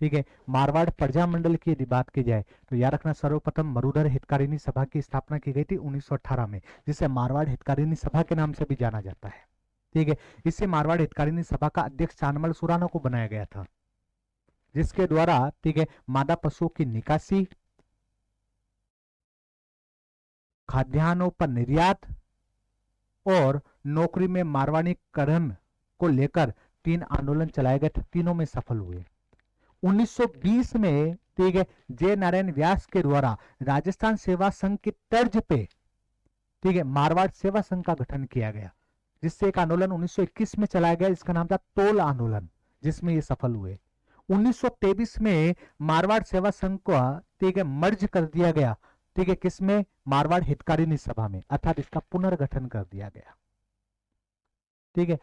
ठीक है। मारवाड़ प्रजा मंडल की यदि बात की जाए तो याद रखना सर्वप्रथम मरुधर हितकारिणी सभा की स्थापना की गई थी 1918 में, जिसे मारवाड़ हितकारिणी सभा के नाम से भी जाना जाता है। ठीक है। इससे मारवाड़ हितकारिणी सभा का अध्यक्ष चानमल सुराना को बनाया गया था, जिसके द्वारा ठीक है मादा पशुओं की निकासी, खाद्यान्नों पर निर्यात और नौकरी में मारवाड़ीकरण को लेकर 3 आंदोलन चलाए गए थे, तीनों में सफल हुए। 1920 में ठीक है जे नारायण व्यास के द्वारा राजस्थान सेवा संघ की तर्ज पे ठीक है मारवाड़ सेवा संघ का गठन किया गया, जिससे एक आंदोलन 1921 में चलाया गया, इसका नाम था तोल आंदोलन, जिसमें ये सफल हुए। 1923 में मारवाड़ सेवा संघ को ठीक है मर्ज कर दिया गया, ठीक है किसमें, मारवाड़ हितकारिणी सभा में, अर्थात इसका पुनर्गठन कर दिया गया। ठीक है।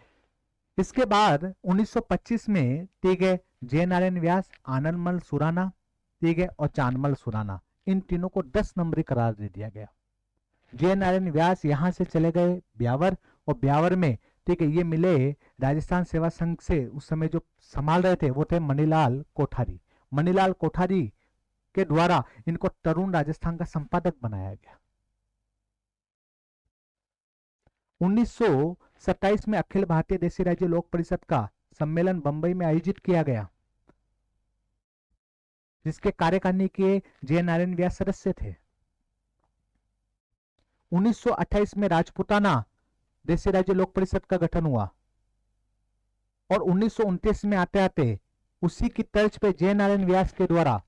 इसके बाद 1925 में ठीक है जय नारायण व्यास, आनंदमल सुराना ठीक है और चानमल सुराना, इन तीनों को 10 नंबरी करार दे दिया गया। जय नारायण व्यास यहां से चले गए ब्यावर, और ब्यावर में ठीक है ये मिले राजस्थान सेवा संघ से उस समय जो संभाल रहे थे वो थे मणिलाल कोठारी। मणिलाल कोठारी के द्वारा इनको तरुण राजस्थान का संपादक बनाया गया। 1927 में अखिल भारतीय देशी राज्य लोक परिषद का सम्मेलन बंबई में आयोजित किया गया, जिसके कार्यकारिणी के जय नारायण व्यास सदस्य थे। 1928 में राजपूताना देशी राज्य लोक परिषद का गठन हुआ, और 1929 में आते आते उसी की तर्ज पे जय नारायण व्यास के द्वारा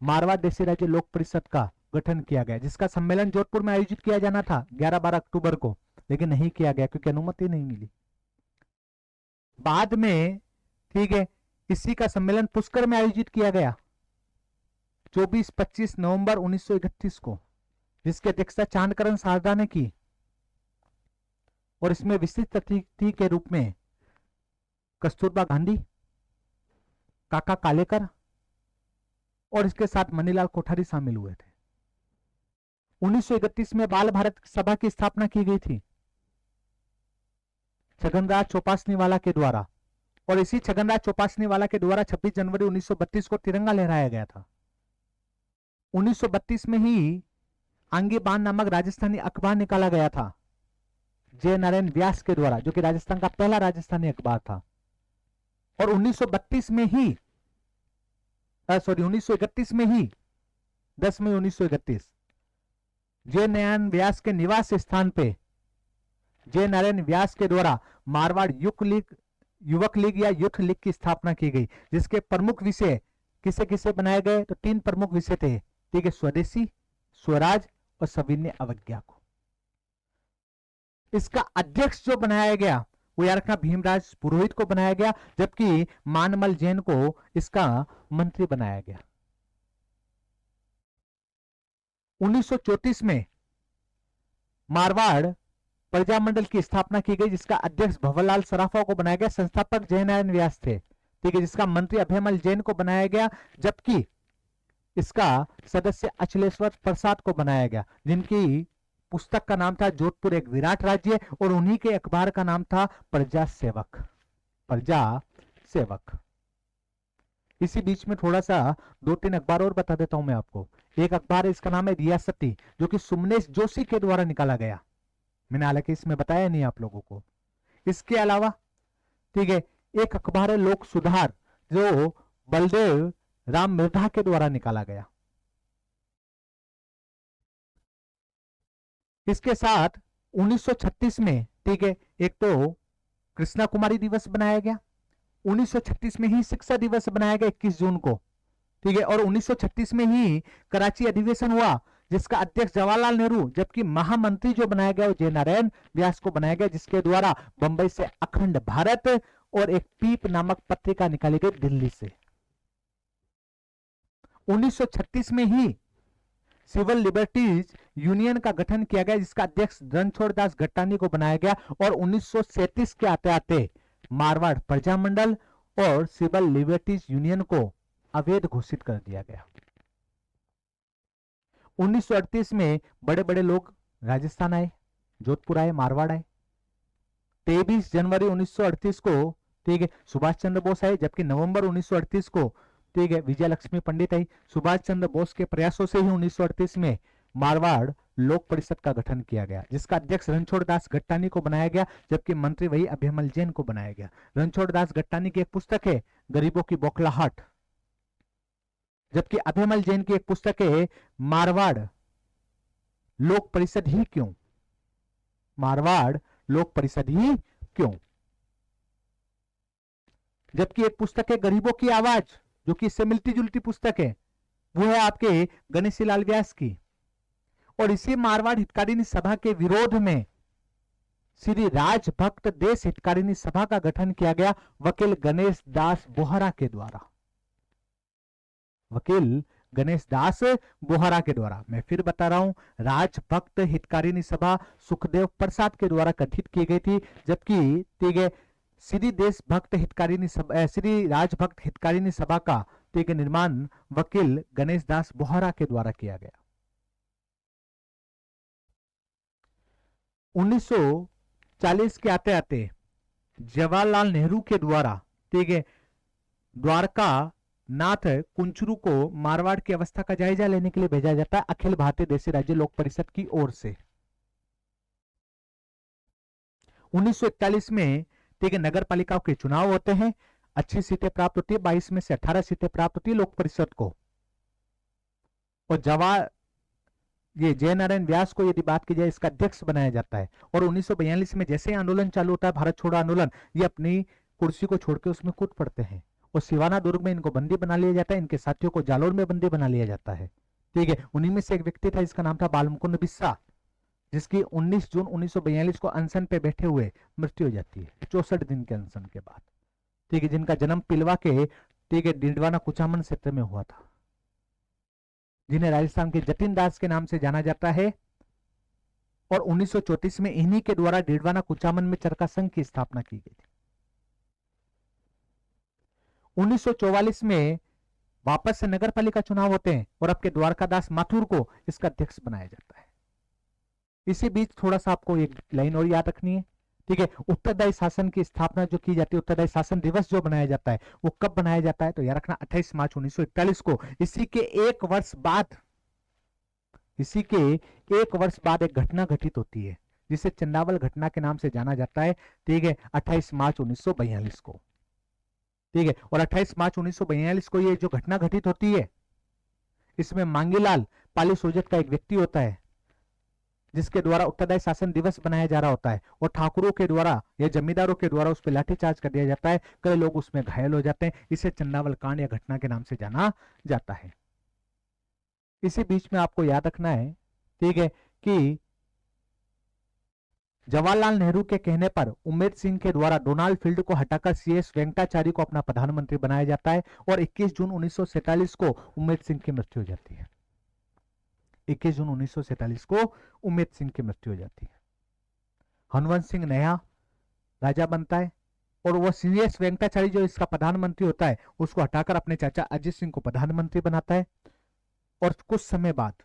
मारवाड़ देशी राज्य लोक परिषद का गठन किया गया, जिसका सम्मेलन जोधपुर में आयोजित किया जाना था 11-12 अक्टूबर को, लेकिन नहीं किया गया क्योंकि अनुमति नहीं मिली। बाद में ठीक है इसी का सम्मेलन पुष्कर में आयोजित किया गया 24-25 नवंबर 1931 को, जिसकी अध्यक्षता चांदकरण शारदा ने की, और इसमें विशिष्ट अतिथि के रूप में कस्तूरबा गांधी, काका कालेकर और इसके साथ मणिलाल कोठारी शामिल हुए थे। 1931 में बाल भारत सभा की स्थापना की गई थी छगनराज चौपासनीवाला के द्वारा, और इसी छगनराज चौपासनीवाला के द्वारा 26 जनवरी 1932 को तिरंगा लहराया गया था। 1932 में ही आंगी बान नामक राजस्थानी अखबार निकाला गया था जय नारायण व्यास के द्वारा, जो कि राजस्थान का पहला राजस्थानी अखबार था। और 1932 में ही 1931 में ही 10 मई 1931 जय नारायण व्यास के निवास स्थान पे जय नारायण व्यास के द्वारा मारवाड़ युवक लीग या यूथ लीग की स्थापना की गई, जिसके प्रमुख विषय किसे किसे बनाए गए, तो 3 प्रमुख विषय थे ठीक है, स्वदेशी, स्वराज और सविनय अवज्ञा को। इसका अध्यक्ष जो बनाया गया वो याद रखना भीमराज पुरोहित को बनाया गया, जबकि मानमल जैन को इसका मंत्री बनाया गया। 1934 में मारवाड़ प्रजामंडल की स्थापना की गई, जिसका अध्यक्ष भंवरलाल सराफा को बनाया गया। संस्थापक जय नारायण व्यास थे ठीक है, जिसका मंत्री अभयमल जैन को बनाया गया, जबकि इसका सदस्य अचलेश्वर प्रसाद को बनाया गया, जिनकी पुस्तक का नाम था जोधपुर एक विराट राज्य, और उन्हीं के अखबार का नाम था प्रजा सेवक। प्रजा सेवक। इसी बीच में थोड़ा सा 2-3 अखबार और बता देता हूं मैं आपको। एक अखबार है, इसका नाम है रियासती, जो कि सुमनेश जोशी के द्वारा निकाला गया। मैंने हालांकि इसमें बताया नहीं आप लोगों को। इसके अलावा ठीक है एक अखबार है लोक सुधार, जो बलदेव राम मिर्धा के द्वारा निकाला गया। इसके साथ 1936 में ठीक है एक तो कृष्णा कुमारी दिवस बनाया गया, 1936 में ही शिक्षा दिवस बनाया गया 21 जून को ठीक है, और 1936 में ही कराची अधिवेशन हुआ, जिसका अध्यक्ष जवाहरलाल नेहरू, जबकि महामंत्री जो बनाया गया वो जय नारायण व्यास को बनाया गया, जिसके द्वारा बंबई से अखंड भारत और एक पीप नामक पत्रिका निकाली गई दिल्ली से। 1936 में ही सिविल लिबर्टीज यूनियन का गठन किया गया, जिसका अध्यक्ष रणछोड़ दास गट्टानी को बनाया गया, और 1937 के आते आते मारवाड़ प्रजामंडल और सिविल लिबर्टीज यूनियन को अवैध घोषित कर दिया गया। 1938 में बड़े बड़े लोग राजस्थान आए, जोधपुर आए, मारवाड़ आए। 23 जनवरी 1938 को ठीक है सुभाष चंद्र बोस आए, जबकि नवंबर 1938 को ठीक है, विजय लक्ष्मी पंडित आई। सुभाष चंद्र बोस के प्रयासों से ही 1938 में मारवाड़ लोक परिषद का गठन किया गया, जिसका अध्यक्ष रणछोड़ दास गट्टानी को बनाया गया, जबकि मंत्री वही अभयमल जैन को बनाया गया। रणछोड़ दास गट्टानी की एक पुस्तक है गरीबों की बौखलाहट, जबकि अभयमल जैन की एक पुस्तक है मारवाड़ लोक परिषद ही क्यों। मारवाड़ लोक परिषद ही क्यों। जबकि एक पुस्तक है गरीबों की आवाज, जो कि इससे मिलती जुलती पुस्तक है, वो है आपके गणेशीलाल व्यास की। और इसी मारवाड़ हितकारिणी सभा के विरोध में श्री राजभक्त देश हितकारिणी सभा का गठन किया गया वकील गणेश दास बोहरा के द्वारा। वकील गणेश दास बोहरा के द्वारा। मैं फिर बता रहा हूं, राजभक्त हितकारिणी सभा सुखदेव प्रसाद के द्वारा गठित की गई थी, जबकि ठीक है श्री देशभक्त हितकारिणी सभा, श्री राजभक्त हितकारिणी सभा का ठीक है निर्माण वकील गणेश दास बोहरा के द्वारा किया गया। 1940 के आते आते जवाहरलाल नेहरू के द्वारा ठीक है द्वारका नाथ कुंचरू को मारवाड़ की अवस्था का जायजा लेने के लिए भेजा जाता है अखिल भारतीय देशी राज्य लोक परिषद की ओर से। 1941 में ठीक है नगर पालिकाओं के चुनाव होते हैं, अच्छी सीटें प्राप्त होती है, 22 में से 18 सीटें प्राप्त होती है लोक परिषद को। और ये जयनारायण व्यास को यदि बात की जाए इसका अध्यक्ष बनाया जाता है। और 1942 में जैसे आंदोलन चालू होता है भारत छोड़ो आंदोलन, ये अपनी कुर्सी को छोड़कर उसमें कूद पड़ते हैं और सिवाना दुर्ग में इनको बंदी बना लिया जाता है, इनके साथियों को जालोर में बंदी बना लिया जाता है। ठीक है, उन्हीं में से एक व्यक्ति था जिसका नाम था बालमुकुंद बिस्सा, जिसकी 19 जून 1942 को अनशन पे बैठे हुए मृत्यु हो जाती है 64 दिन के अनशन के बाद। ठीक है, जिनका जन्म पिलवा के ठीक है डिडवाना कुचामन क्षेत्र में हुआ था, जिन्हें राजस्थान के जतिन दास के नाम से जाना जाता है। और 1934 में इन्हीं के द्वारा डिडवाना कुचामन में चरखा संघ की स्थापना की गई थी। 1944 में वापस से नगर पालिका चुनाव होते हैं और आपके द्वारकादास माथुर को इसका अध्यक्ष बनाया जाता है। इसी बीच थोड़ा सा आपको एक लाइन और याद रखनी है। ठीक है, उत्तरदायी शासन की स्थापना जो की जाती है, उत्तरदायी शासन दिवस जो बनाया जाता है वो कब बनाया जाता है, तो याद रखना 28 मार्च 1941 को। इसी के एक वर्ष बाद एक घटना घटित होती है जिसे चंदावल घटना के नाम से जाना जाता है। ठीक है, 28 मार्च 1942 को। ठीक है, और 28 मार्च 1942 को ये जो घटना घटित होती है, इसमें मांगीलाल पाली सोजत का एक व्यक्ति होता है जिसके द्वारा उत्तरदायी शासन दिवस बनाया जा रहा होता है, और ठाकुरों के द्वारा या जमींदारों के द्वारा उस पर लाठीचार्ज कर दिया जाता है। कई लोग उसमें घायल हो जाते हैं। इसे चंदावल कांड या घटना के नाम से जाना जाता है। इसी बीच में आपको याद रखना है ठीक है कि जवाहरलाल नेहरू के कहने पर उमेद सिंह के द्वारा डोनाल्ड फील्ड को हटाकर CS वेंकटाचार्य को अपना प्रधानमंत्री बनाया जाता है। और 21 जून 1947 को उमेद सिंह की मृत्यु हो जाती है। 21 जून 1947 को उमेद सिंह की मृत्यु हो जाती है। हनवंत सिंह नया राजा बनता है और वो CS वेंकटाचार्य जो इसका प्रधानमंत्री होता है उसको हटाकर अपने चाचा अजीत सिंह को प्रधानमंत्री बनाता है। और कुछ समय बाद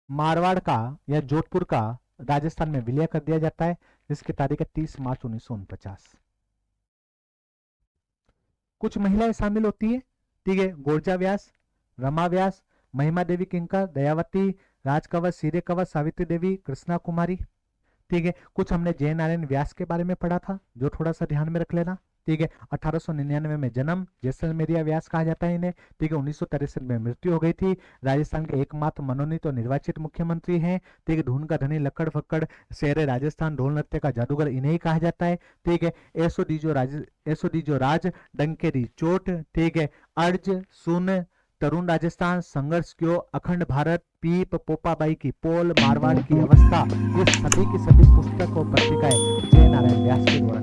मारवाड़ का या जोधपुर का राजस्थान में विलय कर दिया जाता है, जिसकी तारीख है 30 मार्च 1949। कुछ महिलाएं शामिल होती है। ठीक है, गोरजा व्यास, रमा व्यास, महिमा देवी किंकर, दयावती, राजकंवर, सीरे कंवर, सावित्री देवी, कृष्णा कुमारी। ठीक है, कुछ हमने जयनारायण व्यास के बारे में पढ़ा था जो थोड़ा सा ध्यान में रख लेना। ठीक है, 1899 में जन्म, जैसलमेरिया व्यास कहा जाता है इन्हें। ठीक है, 1963 में मृत्यु हो गई थी। राजस्थान के एकमात्र मनोनीत और निर्वाचित मुख्यमंत्री हैं। ठीक है, धुन का धनी, लक्कड़ फक्कड़, शेर राजस्थान, ढोल नृत्य का जादूगर इन्हें ही कहा जाता है। ठीक है, ऐसो दीजो राज डंकेरी चोट। ठीक है, अर्ज सुन, तरुण राजस्थान, संघर्ष क्यों, अखंड भारत, पीप, पोपाबाई की पोल, मारवाड़ की अवस्था, ये सभी की सभी पुस्तक और पत्रिकाएं जयनारायण व्यास के द्वारा